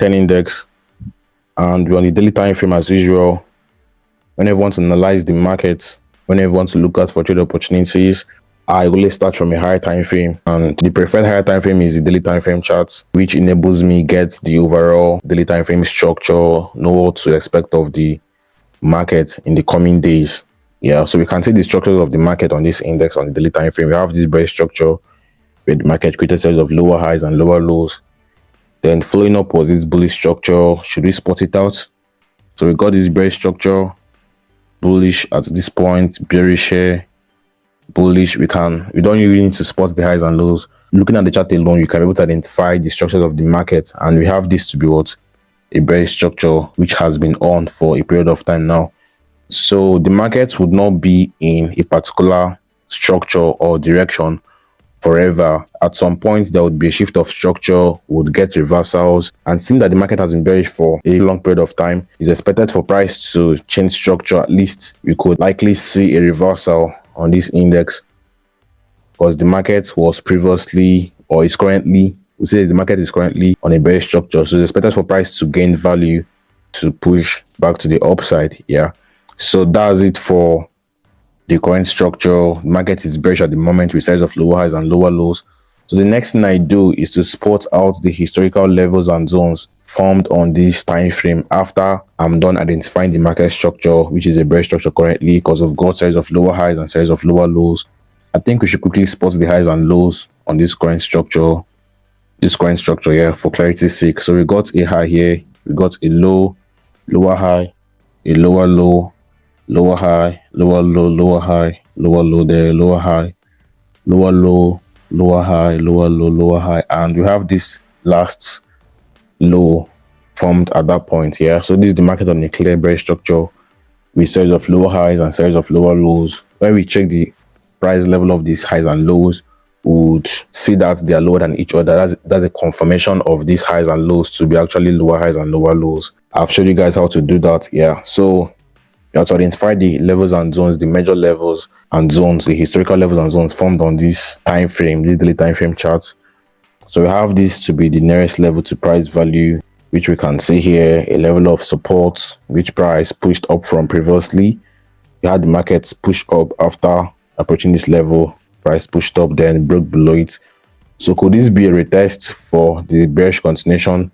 10 index, and we're on the daily time frame as usual. Whenever you want to analyze the market, whenever you want to look out for trade opportunities, I always start from a higher time frame, and the preferred higher time frame is the daily time frame charts, which enables me get the overall daily time frame structure, know what to expect of the market in the coming days. Yeah, so we can see the structures of the market on this index on the daily time frame. We have this bearish structure where the market created series of lower highs and lower lows. Then following up was this bullish structure. Should we spot it out? So we got this bearish structure, bullish at this point, bearish here, bullish. We don't really need to spot the highs and lows. Looking at the chart alone, you can be able to identify the structures of the market, and we have this to be what? A bearish structure which has been on for a period of time now. So the market would not be in a particular structure or direction forever. At some point there would be a shift of structure, would get reversals, and seeing that the market has been bearish for a long period of time, it's expected for price to change structure. At least we could likely see a reversal on this index, because the market was previously, or is currently, we say the market is currently on a bearish structure, so it's expected for price to gain value to push back to the upside. Yeah, so that's it for the current structure. The market is bearish at the moment with series of lower highs and lower lows. So the next thing I do is to spot out the historical levels and zones formed on this time frame after I'm done identifying the market structure, which is a bearish structure currently, because I've got series of lower highs and series of lower lows. I think we should quickly spot the highs and lows on this current structure. Yeah, for clarity's sake. So we got a high here, we got a low, lower high, a lower low, lower high, lower low, lower high, lower low there, lower high, lower low, lower high, lower low, lower high, and we have this last low formed at that point. Yeah, so this is the market on a clear bearish structure with series of lower highs and series of lower lows. When we check the price level of these highs and lows, would see that they are lower than each other. That's a confirmation of these highs and lows to be actually lower highs and lower lows. I've showed you guys how to do that. Yeah, so you have to identify the levels and zones, the major levels and zones, the historical levels and zones formed on this time frame, this daily time frame charts. So we have this to be the nearest level to price value, which we can see here, a level of support which price pushed up from previously. We had the markets push up after approaching this level, price pushed up, then broke below it. So could this be a retest for the bearish continuation,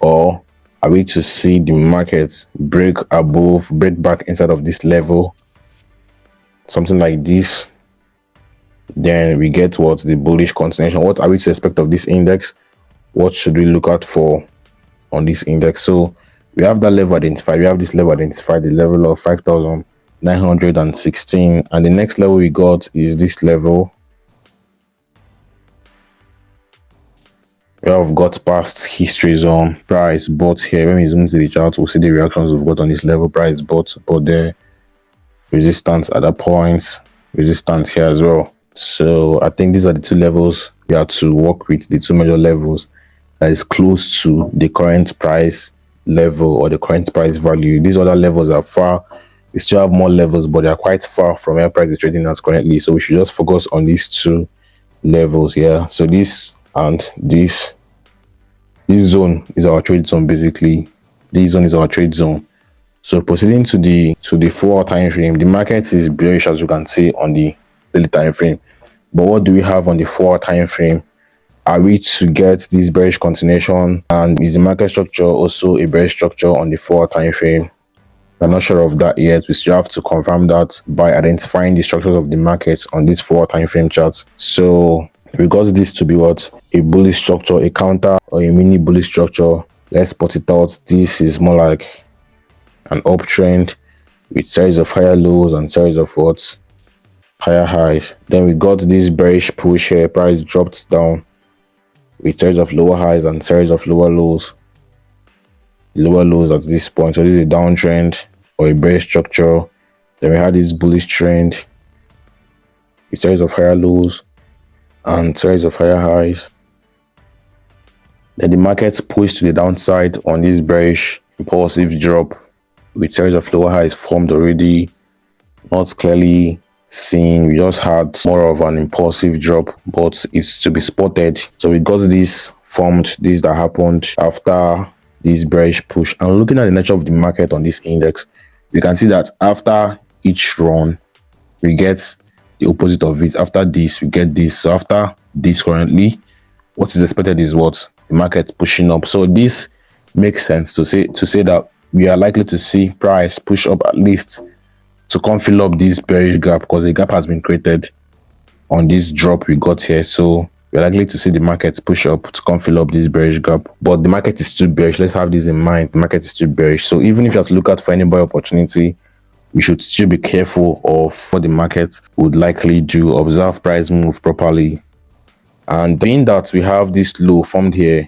or are we to see the market break back inside of this level, something like this? Then we get what the bullish continuation. What are we to expect of this index? What should we look out for on this index? So we have that level identified. We have this level identified, the level of 5,916, and the next level we got is this level. We have got past history zone, price bought here. When we zoom to the chart, we'll see the reactions we've got on this level, price bought there, resistance at that point, resistance here as well. So I think these are the two levels we have to work with, the two major levels that is close to the current price level or the current price value. These other levels are far. We still have more levels, but they are quite far from where price is trading at currently. So we should just focus on these two levels. Yeah, so this and this zone is our trade zone. Basically, this zone is our trade zone. So proceeding to the 4-hour time frame, the market is bearish, as you can see on the daily time frame. But what do we have on the 4-hour time frame? Are we to get this bearish continuation, and is the market structure also a bearish structure on the 4-hour time frame? I'm not sure of that yet. We still have to confirm that by identifying the structures of the market on this 4-hour time frame charts. So we got this to be what? A bullish structure, a counter, or a mini bullish structure. Let's put it out. This is more like an uptrend with series of higher lows and series of what? Higher highs. Then we got this bearish push here. Price dropped down with series of lower highs and series of lower lows. Lower lows at this point. So this is a downtrend or a bearish structure. Then we had this bullish trend with series of higher lows and series of higher highs. Then the markets pushed to the downside on this bearish impulsive drop with series of lower highs formed already, not clearly seen. We just had more of an impulsive drop, but it's to be spotted. So we got this formed, this that happened after this bearish push. And looking at the nature of the market on this index, we can see that after each run we get the opposite of it. After this we get this. So after this, currently what is expected is what? The market pushing up. So this makes sense to say that we are likely to see price push up at least to come fill up this bearish gap, because a gap has been created on this drop we got here. So we're likely to see the market push up to come fill up this bearish gap, but the market is still bearish. Let's have this in mind. The market is still bearish. So even if you have to look out for any buy opportunity, we should still be careful of what the market would likely do. Observe price move properly. And being that we have this low formed here,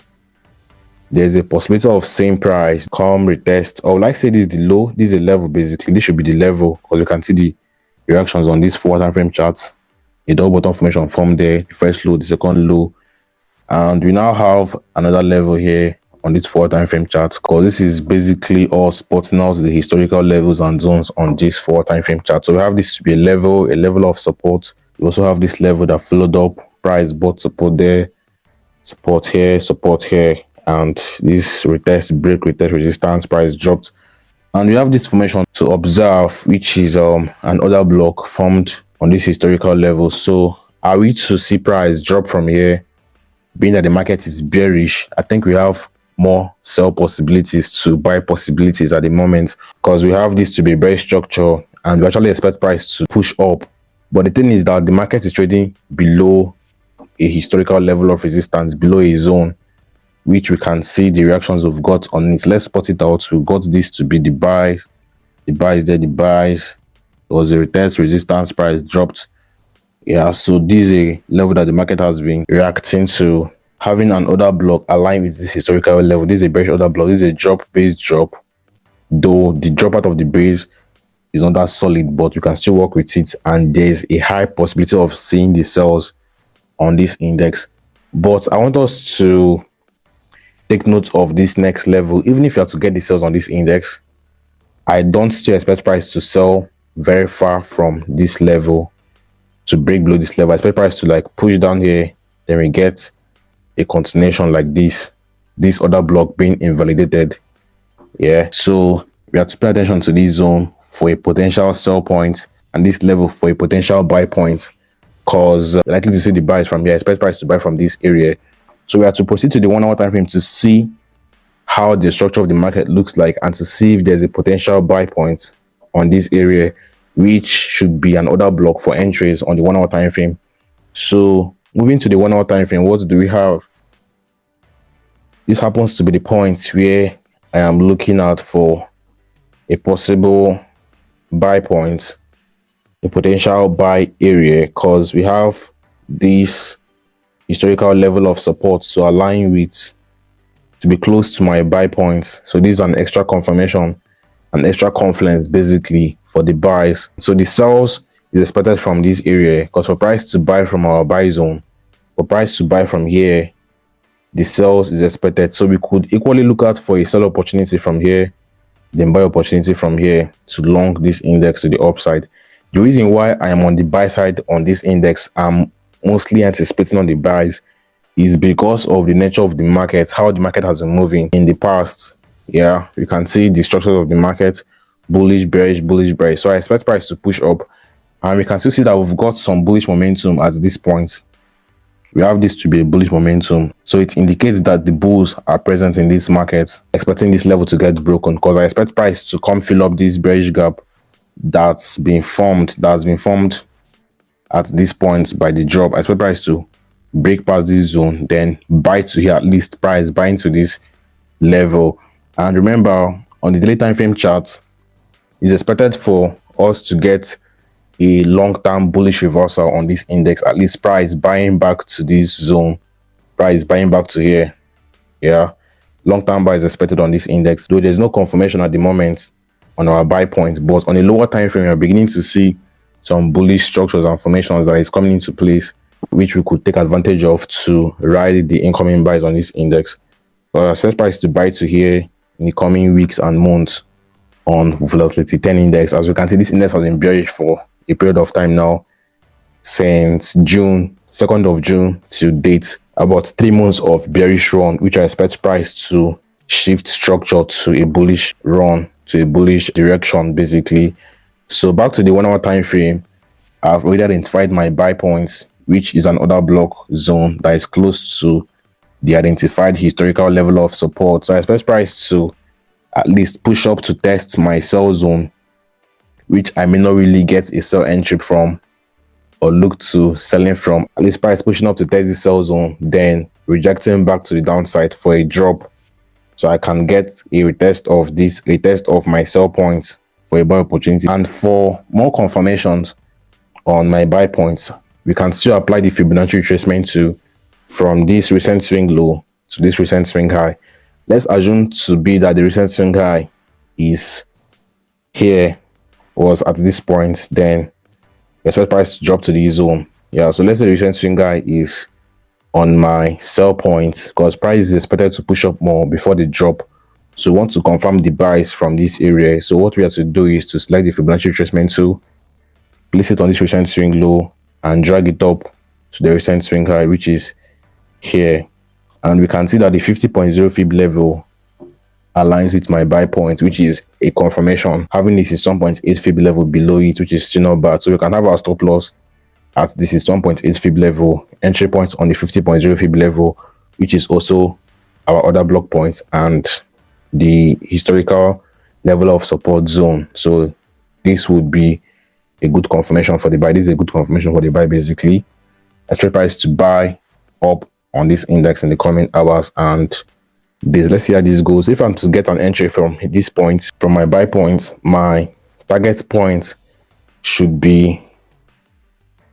there's a possibility of same price come retest, or like say this is the low, this is a level. Basically this should be the level, because you can see the reactions on this 4 time frame chart. A double bottom formation formed there, the first low, the second low, and we now have another level here on this 4 time frame chart, because this is basically all spotting out the historical levels and zones on this 4 time frame chart. So we have this to be a level of support. We also have this level that followed up, price bought support there, support here, and this retest, break, retest, resistance, price dropped. And we have this formation to observe, which is another block formed on this historical level. So are we to see price drop from here? Being that the market is bearish, I think we have more sell possibilities to buy possibilities at the moment, because we have this to be very structured and we actually expect price to push up. But the thing is that the market is trading below a historical level of resistance, below a zone, which we can see the reactions we've got on it. Let's spot it out. We got this to be the buys, the buys there, the buys. There was a retest, resistance, price dropped. Yeah, so this is a level that the market has been reacting to, having an order block aligned with this historical level. This is a bearish order block. This is a drop base drop, though the drop out of the base is not that solid, but you can still work with it, and there's a high possibility of seeing the sells on this index. But I want us to take note of this next level. Even if you have to get the sales on this index, I don't still expect price to sell very far from this level, to break below this level. I expect price to like push down here, then we get a continuation like this other block being invalidated. Yeah, so we have to pay attention to this zone for a potential sell point, and this level for a potential buy point, because likely to see the buys from here. I expect price to buy from this area. So we have to proceed to the 1 hour time frame to see how the structure of the market looks like, and to see if there's a potential buy point on this area, which should be an order block for entries on the 1 hour time frame. So moving to the 1 hour time frame, what do we have? This happens to be the point where I am looking out for a possible buy point, a potential buy area, because we have this historical level of support to align with, to be close to my buy points. So this is an extra confirmation, an extra confluence basically for the buys. So the sells is expected from this area, because for price to buy from our buy zone, for price to buy from here, the sells is expected. So we could equally look out for a sell opportunity from here, then buy opportunity from here to long this index to the upside. The reason why I am on the buy side on this index, I'm mostly anticipating on the buys, is because of the nature of the market, how the market has been moving in the past. Yeah, you can see the structure of the market, bullish, bearish, bullish, bearish. So I expect price to push up, and we can still see that we've got some bullish momentum at this point. We have this to be a bullish momentum, so it indicates that the bulls are present in this market, expecting this level to get broken, because I expect price to come fill up this bearish gap that's been formed at this point by the drop. I expect price to break past this zone, then buy to here, at least price buy into this level. And remember, on the daily time frame chart, it's expected for us to get a long-term bullish reversal on this index, at least price buying back to this zone, price buying back to here. Yeah, long-term buy is expected on this index, though there's no confirmation at the moment on our buy point. But on a lower time frame, we're beginning to see some bullish structures and formations that is coming into place, which we could take advantage of to ride the incoming buys on this index. But I expect price to buy to here in the coming weeks and months on volatility 10 index. As we can see, this index has been bearish for a period of time now, since June, 2nd of June to date, about 3 months of bearish run, which I expect price to shift structure to a bullish run, to a bullish direction basically. So back to the 1 hour time frame, I've already identified my buy points, which is an order block zone that is close to the identified historical level of support. So I expect price to at least push up to test my sell zone, which I may not really get a sell entry from or look to selling from. At least price pushing up to test the sell zone, then rejecting back to the downside for a drop, so I can get a retest of this, a test of my sell points for a buy opportunity. And for more confirmations on my buy points, we can still apply the Fibonacci retracement to from this recent swing low to this recent swing high. Let's assume to be that the recent swing high is here, was at this point, then expect price to drop to the zone. Yeah, so let's say the recent swing high is on my sell point, because price is expected to push up more before the drop. So we want to confirm the buys from this area. So what we have to do is to select the Fibonacci retracement tool, place it on this recent swing low, and drag it up to the recent swing high, which is here. And we can see that the 50.0 fib level aligns with my buy point, which is a confirmation. Having this is 1.8 fib level below it, which is still not bad. So we can have our stop loss at this is 1.8 fib level, entry points on the 50.0 fib level, which is also our order block point, and the historical level of support zone. So this would be a good confirmation for the buy. This is a good confirmation for the buy basically. Expect price to buy up on this index in the coming hours and days. Let's see how this goes. If I'm to get an entry from this point, from my buy points, my target point should be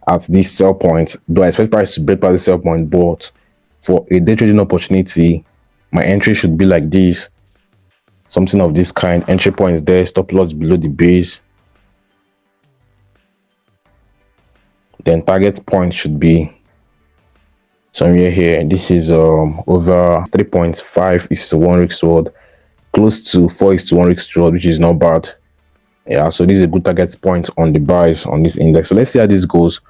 at this sell point, though I expect price to break past the sell point. But for a day trading opportunity, my entry should be like this, something of this kind. Entry points there, stop loss below the base, then target point should be somewhere here. This is over 3.5 is to 1 risk reward, close to 4 is to 1 risk reward, which is not bad. Yeah, so this is a good target point on the buys on this index. So let's see how this goes.